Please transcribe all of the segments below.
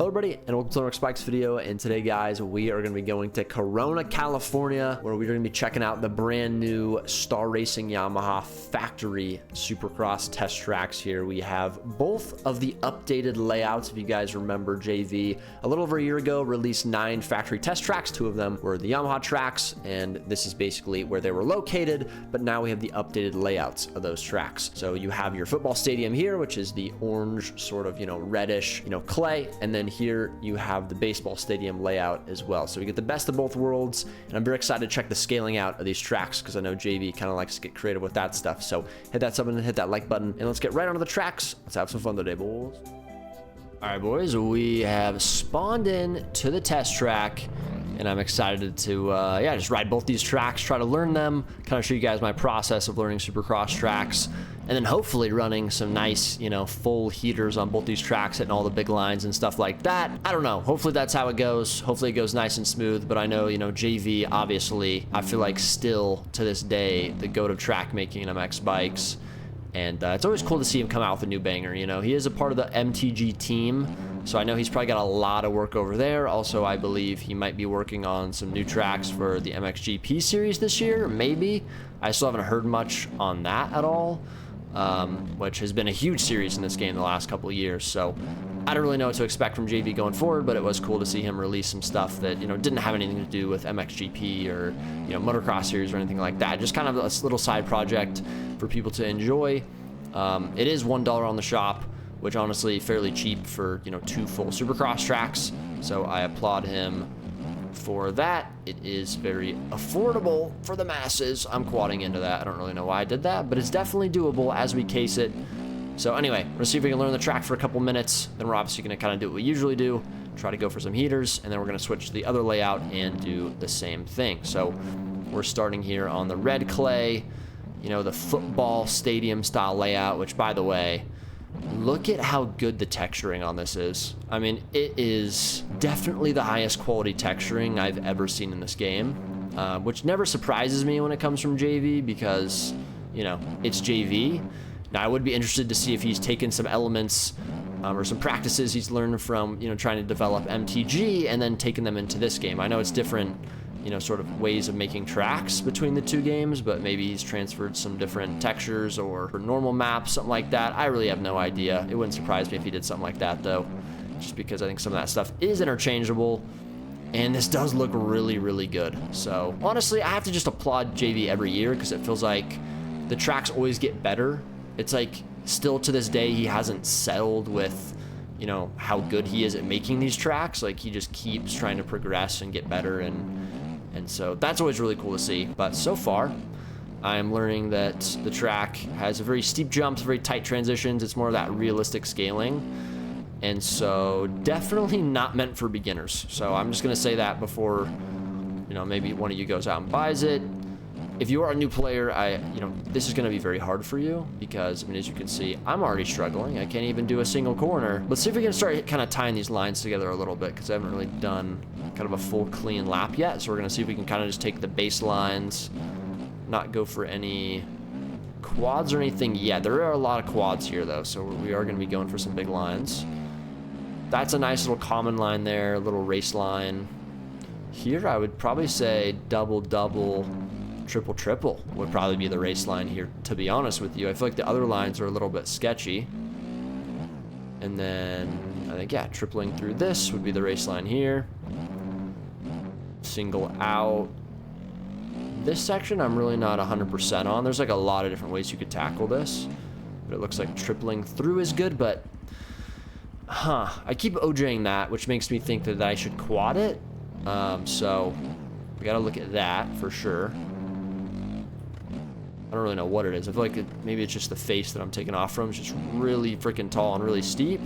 Hello everybody, and welcome to another Spikes video. And today, guys, we are going to be going to Corona, California, where we're going to be checking out the brand new Star Racing Yamaha factory Supercross test tracks here. We have both of the updated layouts. If you guys remember, JV a little over a year ago released 9 factory test tracks. 2 of them were the Yamaha tracks, and this is basically where they were located. But now we have the updated layouts of those tracks. So you have your football stadium here, which is the orange sort of reddish clay, and then here you have the baseball stadium layout as well. So we get the best of both worlds, and I'm very excited to check the scaling out of these tracks because I know JV kind of likes to get creative with that stuff. So hit that sub and hit that like button, and let's get right onto the tracks. Let's have some fun today, boys. All right, boys, we have spawned in to the test track, and I'm excited to just ride both these tracks, try to learn them, kind of show you guys my process of learning Supercross tracks, and then hopefully running some nice, full heaters on both these tracks, hitting all the big lines and stuff like that. I don't know. Hopefully that's how it goes. Hopefully it goes nice and smooth, but I know, JV, obviously, I feel like still to this day, the GOAT of track making in MX bikes. And it's always cool to see him come out with a new banger. He is a part of the MTG team, so I know he's probably got a lot of work over there. Also, I believe he might be working on some new tracks for the MXGP series this year, maybe. I still haven't heard much on that at all, which has been a huge series in this game the last couple of years. So I don't really know what to expect from JV going forward, but it was cool to see him release some stuff that, didn't have anything to do with MXGP or, motocross series or anything like that. Just kind of a little side project for people to enjoy. It is $1 on the shop, which honestly fairly cheap for, 2 full Supercross tracks. So I applaud him for that. It is very affordable for the masses. I'm quadding into that. I don't really know why I did that, but it's definitely doable as we case it. So anyway, let's see if we can learn the track for a couple minutes. Then we're obviously going to kind of do what we usually do, try to go for some heaters, and then we're going to switch to the other layout and do the same thing. So we're starting here on the red clay, the football stadium style layout, which, by the way, look at how good the texturing on this is. I mean, it is definitely the highest quality texturing I've ever seen in this game, which never surprises me when it comes from JV because, it's JV. Now, I would be interested to see if he's taken some elements or some practices he's learned from, trying to develop MTG and then taking them into this game. I know it's different, sort of ways of making tracks between the 2 games, but maybe he's transferred some different textures or normal maps, something like that. I really have no idea. It wouldn't surprise me if he did something like that, though, just because I think some of that stuff is interchangeable. And this does look really, really good. So honestly, I have to just applaud JV every year because it feels like the tracks always get better. It's like still to this day, he hasn't settled with, how good he is at making these tracks. Like he just keeps trying to progress and get better. And so that's always really cool to see. But so far, I'm learning that the track has a very steep jumps, very tight transitions. It's more of that realistic scaling. And so definitely not meant for beginners. So I'm just going to say that before, maybe one of you goes out and buys it. If you are a new player, this is going to be very hard for you because, as you can see, I'm already struggling. I can't even do a single corner. Let's see if we can start kind of tying these lines together a little bit because I haven't really done kind of a full clean lap yet. So we're going to see if we can kind of just take the base lines, not go for any quads or anything yet. There are a lot of quads here, though, so we are going to be going for some big lines. That's a nice little common line there, a little race line. Here, I would probably say double, triple would probably be the race line here, to be honest with you. I feel like the other lines are a little bit sketchy. And then I think, yeah, tripling through this would be the race line here. Single out. This section I'm really not 100% on. There's like a lot of different ways you could tackle this. But it looks like tripling through is good, but I keep OJing that, which makes me think that I should quad it. So we gotta look at that for sure. I don't really know what it is. I feel like maybe it's just the face that I'm taking off from. It's just really freaking tall and really steep.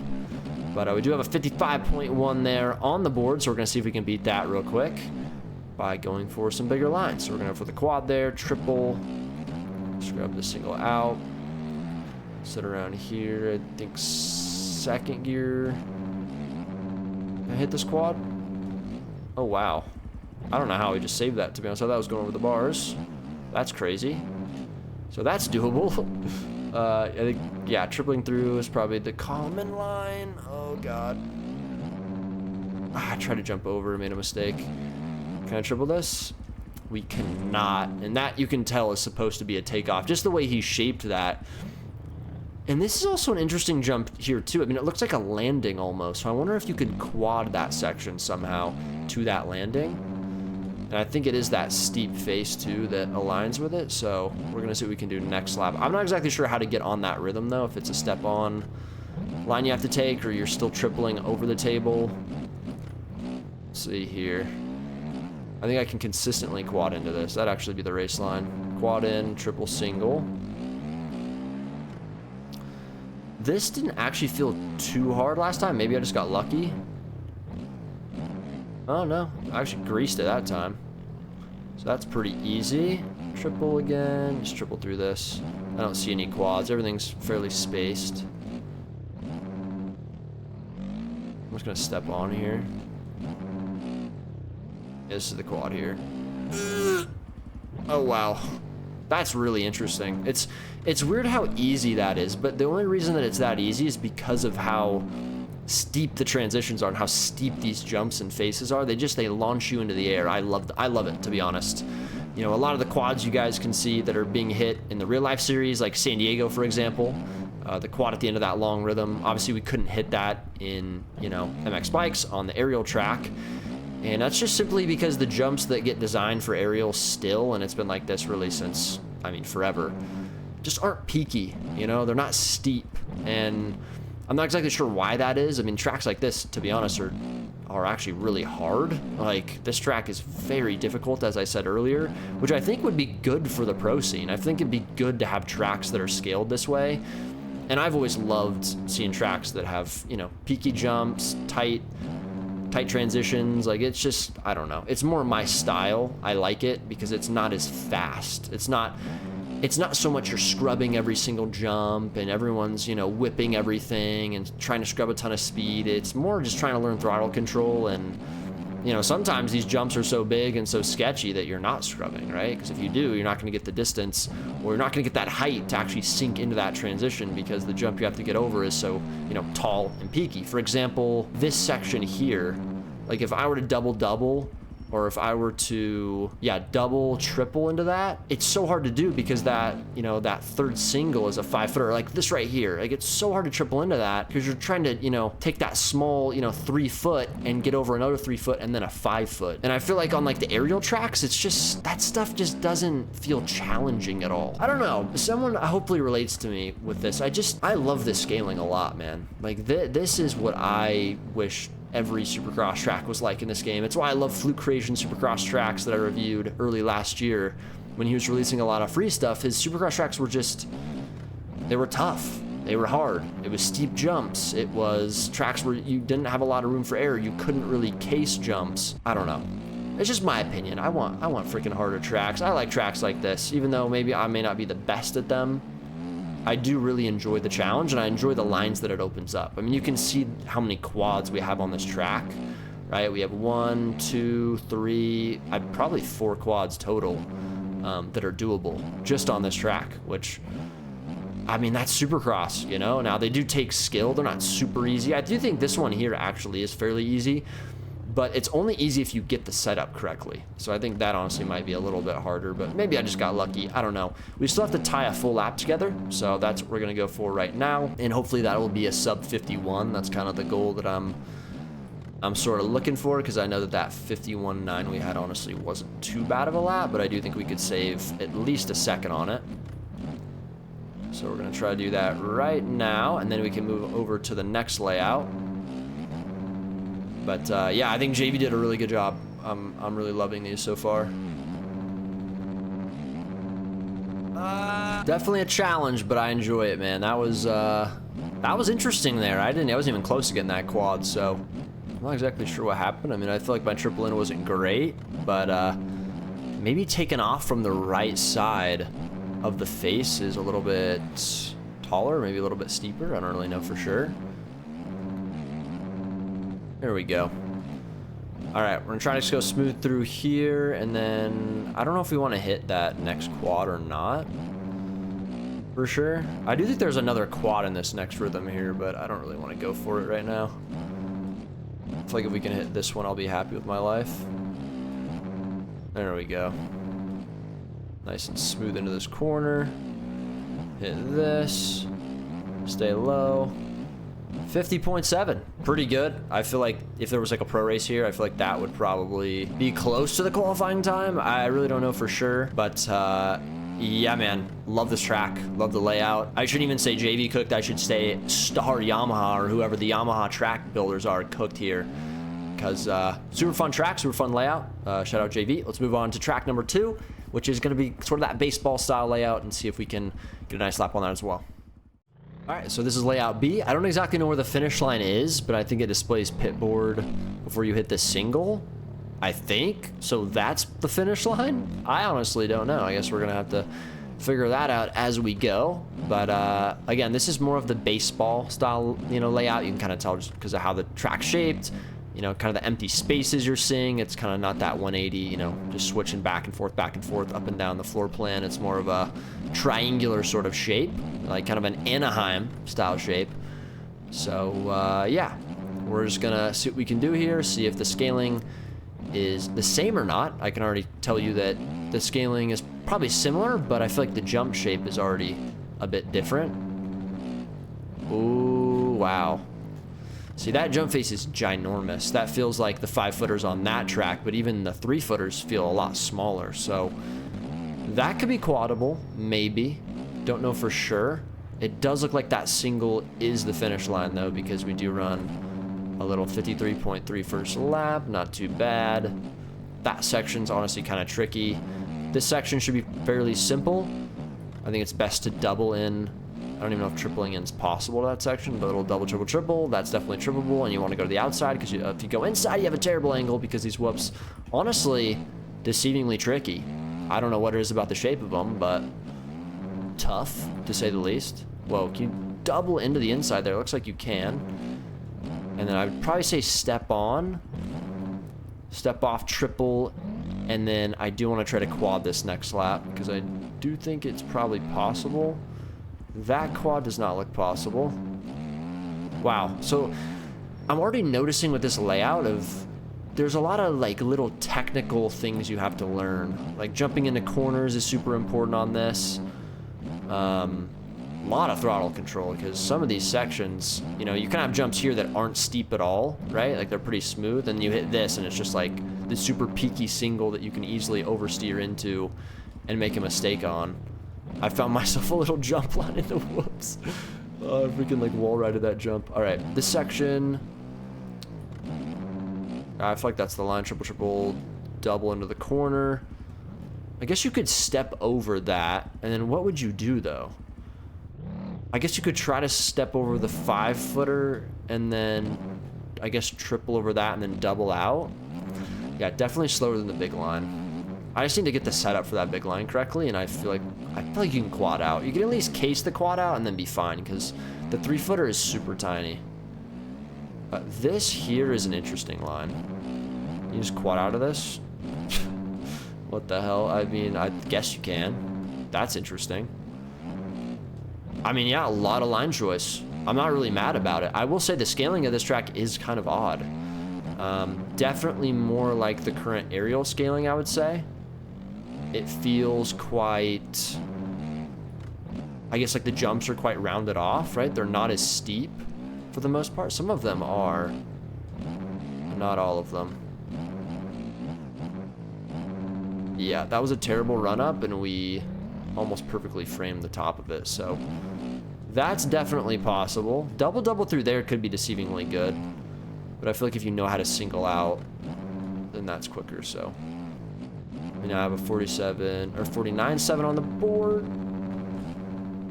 But we do have a 55.1 there on the board, so we're going to see if we can beat that real quick by going for some bigger lines. So we're going to go for the quad there, triple. Let's grab the single out. Sit around here. I think second gear. Can I hit this quad? Oh, wow. I don't know how we just saved that, to be honest. I thought I was going over the bars. That's crazy. So that's doable. I think, yeah, tripling through is probably the common line. Oh, God. I tried to jump over, made a mistake. Can I triple this? We cannot. And that, you can tell, is supposed to be a takeoff. Just the way he shaped that. And this is also an interesting jump here, too. I mean, it looks like a landing almost. So I wonder if you could quad that section somehow to that landing. And I think it is that steep face, too, that aligns with it. So we're going to see what we can do next lap. I'm not exactly sure how to get on that rhythm, though. If it's a step-on line you have to take, or you're still tripling over the table. Let's see here. I think I can consistently quad into this. That'd actually be the race line. Quad in, triple single. This didn't actually feel too hard last time. Maybe I just got lucky. Oh, no. I actually greased it that time. So that's pretty easy. Triple again. Just triple through this. I don't see any quads. Everything's fairly spaced. I'm just going to step on here. Yeah, this is the quad here. Oh, wow. That's really interesting. It's weird how easy that is, but the only reason that it's that easy is because of how steep the transitions are and how steep these jumps and faces are. They launch you into the air. I love it, to be honest. You know, a lot of the quads you guys can see that are being hit in the real life series, like San Diego, for example, the quad at the end of that long rhythm. Obviously, we couldn't hit that in, you know, MX bikes on the aerial track. And that's just simply because the jumps that get designed for aerial still, and it's been like this really since, I mean, forever, just aren't peaky, you know? They're not steep. And I'm not exactly sure why that is. I mean, tracks like this, to be honest, are actually really hard. Like, this track is very difficult, as I said earlier, which I think would be good for the pro scene. I think it'd be good to have tracks that are scaled this way. And I've always loved seeing tracks that have, you know, peaky jumps, tight transitions. Like, it's just, I don't know, it's more my style. I like it because it's not as fast. It's not so much you're scrubbing every single jump and everyone's, you know, whipping everything and trying to scrub a ton of speed. It's more just trying to learn throttle control. And, you know, sometimes these jumps are so big and so sketchy that you're not scrubbing, right? Because if you do, you're not going to get the distance, or you're not going to get that height to actually sink into that transition, because the jump you have to get over is so, you know, tall and peaky. For example, this section here, like if I were to double, or if I were to, yeah, double, triple into that, it's so hard to do because that, you know, that third single is a 5-footer, like this right here. Like, it's so hard to triple into that because you're trying to, you know, take that small, you know, 3 foot and get over another 3 foot and then a 5 foot. And I feel like on like the aerial tracks, it's just, that stuff just doesn't feel challenging at all. I don't know. Someone hopefully relates to me with this. I love this scaling a lot, man. Like, this is what I wish every Supercross track was like in this game. It's why I love Fluke Creation Supercross tracks that I reviewed early last year when he was releasing a lot of free stuff. His Supercross tracks were just, they were tough. They were hard. It was steep jumps. It was tracks where you didn't have a lot of room for error. You couldn't really case jumps. I don't know. It's just my opinion. I want freaking harder tracks. I like tracks like this, even though maybe I may not be the best at them. I do really enjoy the challenge, and I enjoy the lines that it opens up. I mean, you can see how many quads we have on this track, right? We have 1, 2, 3, probably 4 quads total that are doable just on this track, which, I mean, that's Supercross, you know? Now, they do take skill. They're not super easy. I do think this one here actually is fairly easy, but it's only easy if you get the setup correctly. So I think that honestly might be a little bit harder, but maybe I just got lucky. I don't know. We still have to tie a full lap together, so that's what we're gonna go for right now. And hopefully that will be a sub 51. That's kind of the goal that I'm sort of looking for, because I know that 51.9 we had honestly wasn't too bad of a lap, but I do think we could save at least a second on it. So we're gonna try to do that right now, and then we can move over to the next layout. But yeah, I think JV did a really good job. I'm really loving these so far. Definitely a challenge, but I enjoy it, man. That was interesting there. I wasn't even close to getting that quad, so I'm not exactly sure what happened. I mean, I feel like my triple in wasn't great, but maybe taking off from the right side of the face is a little bit taller, maybe a little bit steeper. I don't really know for sure. There we go. All right, we're gonna try to just go smooth through here, and then I don't know if we want to hit that next quad or not. For sure. I do think there's another quad in this next rhythm here, but I don't really want to go for it right now. feel like if we can hit this one, I'll be happy with my life. There we go. Nice and smooth into this corner. Hit this. Stay low. 50.7. Pretty good. I feel like if there was like a pro race here, I feel like that would probably be close to the qualifying time. I really don't know for sure. But yeah, man. Love this track. Love the layout. I shouldn't even say JV cooked. I should say Star Yamaha or whoever the Yamaha track builders are cooked here. Because super fun track, super fun layout. Shout out JV. Let's move on to track number 2, which is going to be sort of that baseball style layout, and see if we can get a nice lap on that as well. All right, so this is layout B. I don't exactly know where the finish line is, but I think it displays pit board before you hit the single, I think. So that's the finish line? I honestly don't know. I guess we're going to have to figure that out as we go. But again, this is more of the baseball style, layout. You can kind of tell just because of how the track's shaped. Kind of the empty spaces you're seeing. It's kind of not that 180, just switching back and forth, up and down the floor plan. It's more of a triangular sort of shape, like kind of an Anaheim style shape. So, yeah, we're just gonna see what we can do here, see if the scaling is the same or not. I can already tell you that the scaling is probably similar, but I feel like the jump shape is already a bit different. Ooh, wow. See, that jump face is ginormous. That feels like the 5-footers on that track, but even the 3-footers feel a lot smaller. So that could be quadable, maybe. Don't know for sure. It does look like that single is the finish line, though, because we do run a little 53.3 first lap. Not too bad. That section's honestly kind of tricky. This section should be fairly simple. I think it's best to double in. I don't even know if tripling in is possible to that section, but it'll double, triple, triple. That's definitely trippable, and you want to go to the outside because if you go inside, you have a terrible angle because these whoops, honestly, deceivingly tricky. I don't know what it is about the shape of them, but tough, to say the least. Whoa, can you double into the inside there? It looks like you can. And then I would probably say step on, step off, triple, and then I do want to try to quad this next lap because I do think it's probably possible. That quad does not look possible. Wow. So I'm already noticing with this layout there's a lot of like little technical things you have to learn. Like jumping into corners is super important on this. A lot of throttle control because some of these sections, you can have jumps here that aren't steep at all, right? Like they're pretty smooth, and you hit this and it's just like the super peaky single that you can easily oversteer into and make a mistake on. I found myself a little jump line in the whoops. I freaking like wall righted that jump. All right, this section. I feel like that's the line. Triple, triple, double into the corner. I guess you could step over that. And then what would you do though? I guess you could try to step over the 5-footer and then I guess triple over that and then double out. Yeah, definitely slower than the big line. I just need to get the setup for that big line correctly, and I feel like you can quad out. You can at least case the quad out and then be fine, because the 3-footer is super tiny. This here is an interesting line. You just quad out of this? What the hell? I mean, I guess you can. That's interesting. I mean, yeah, a lot of line choice. I'm not really mad about it. I will say the scaling of this track is kind of odd. Definitely more like the current aerial scaling, I would say. It feels quite, I guess like the jumps are quite rounded off, right? They're not as steep for the most part. Some of them are, but not all of them. Yeah, that was a terrible run up and we almost perfectly framed the top of it. So that's definitely possible. Double through there could be deceivingly good, but I feel like if you know how to single out, then that's quicker. So we now have a 47 or 49.7 on the board.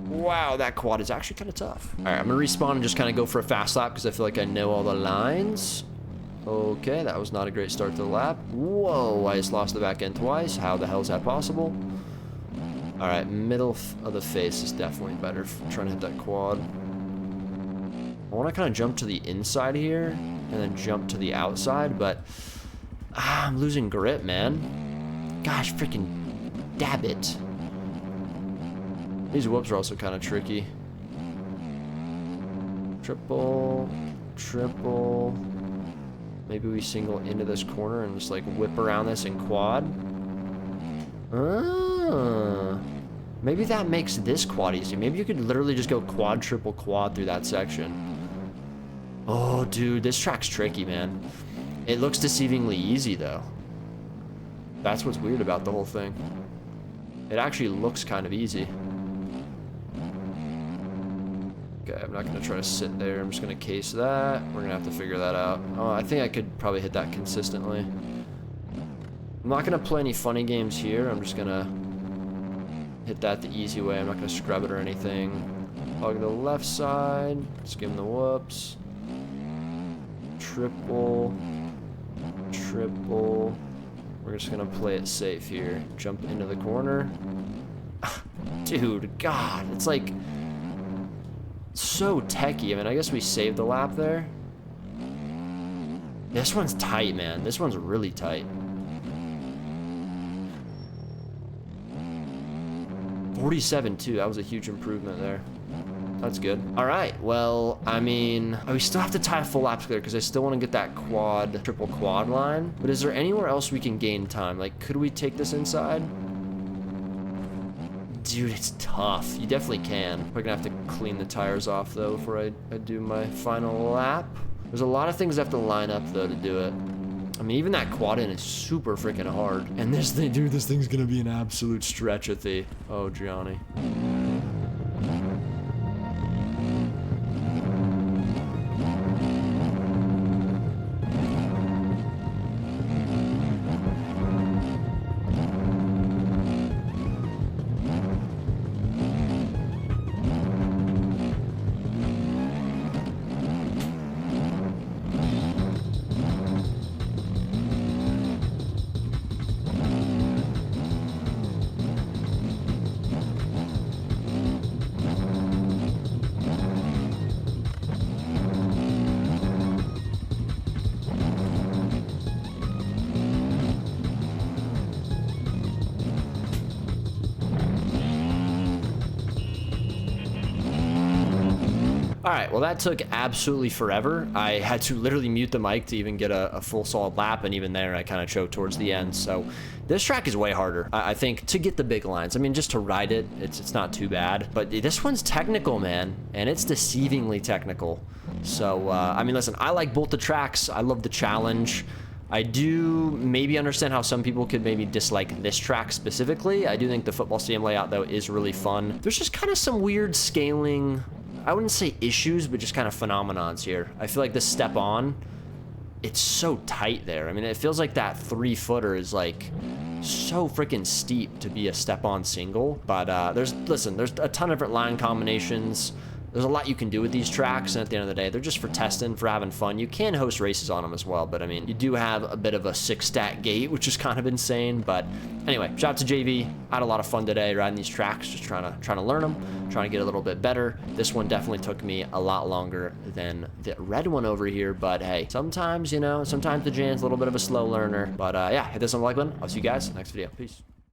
Wow, that quad is actually kind of tough. All right, I'm gonna respawn and just kind of go for a fast lap because I feel like I know all the lines. Okay, that was not a great start to the lap. Whoa, I just lost the back end twice. How the hell is that possible? All right, middle of the face is definitely better for trying to hit that quad. I want to kind of jump to the inside here and then jump to the outside, but I'm losing grip, man. Gosh, freaking dab it. These whoops are also kind of tricky. Triple, triple. Maybe we single into this corner and just like whip around this in quad. Maybe that makes this quad easy. Maybe you could literally just go quad, triple, quad through that section. Oh, dude, this track's tricky, man. It looks deceivingly easy, though. That's what's weird about the whole thing. It actually looks kind of easy. Okay, I'm not going to try to sit there. I'm just going to case that. We're going to have to figure that out. Oh, I think I could probably hit that consistently. I'm not going to play any funny games here. I'm just going to hit that the easy way. I'm not going to scrub it or anything. Hug the left side. Just give him the whoops. Triple. Triple. We're just going to play it safe here. Jump into the corner. Dude, God. It's like so techy. I mean, I guess we saved the lap there. This one's tight, man. This one's really tight. 47.2. That was a huge improvement there. That's good. All right. Well, I mean, we still have to tie a full lap clear because I still want to get that quad, triple quad line. But is there anywhere else we can gain time? Like, could we take this inside? Dude, it's tough. You definitely can. We're gonna have to clean the tires off though before I do my final lap. There's a lot of things I have to line up though to do it. I mean, even that quad in is super freaking hard. And this thing, dude, this thing's gonna be an absolute stretch-a-thee. Oh, Gianni. All right, well, that took absolutely forever. I had to literally mute the mic to even get a full solid lap, and even there, I kind of choked towards the end. So this track is way harder, I think, to get the big lines. I mean, just to ride it, it's not too bad. But this one's technical, man, and it's deceivingly technical. So, I mean, listen, I like both the tracks. I love the challenge. I do maybe understand how some people could maybe dislike this track specifically. I do think the football stadium layout, though, is really fun. There's just kind of some weird scaling, I wouldn't say issues, but just kind of phenomenons here. I feel like this step on, it's so tight there. I mean, it feels like that 3-footer is like so freaking steep to be a step on single. But there's a ton of different line combinations. There's a lot you can do with these tracks, and at the end of the day, they're just for testing, for having fun. You can host races on them as well, but I mean, you do have a bit of a 6-stat gate, which is kind of insane. But anyway, shout out to JV. I had a lot of fun today riding these tracks, just trying to learn them, trying to get a little bit better. This one definitely took me a lot longer than the red one over here, but hey, sometimes, you know, sometimes the Jann's a little bit of a slow learner. But yeah, hit this on the like button. I'll see you guys next video. Peace.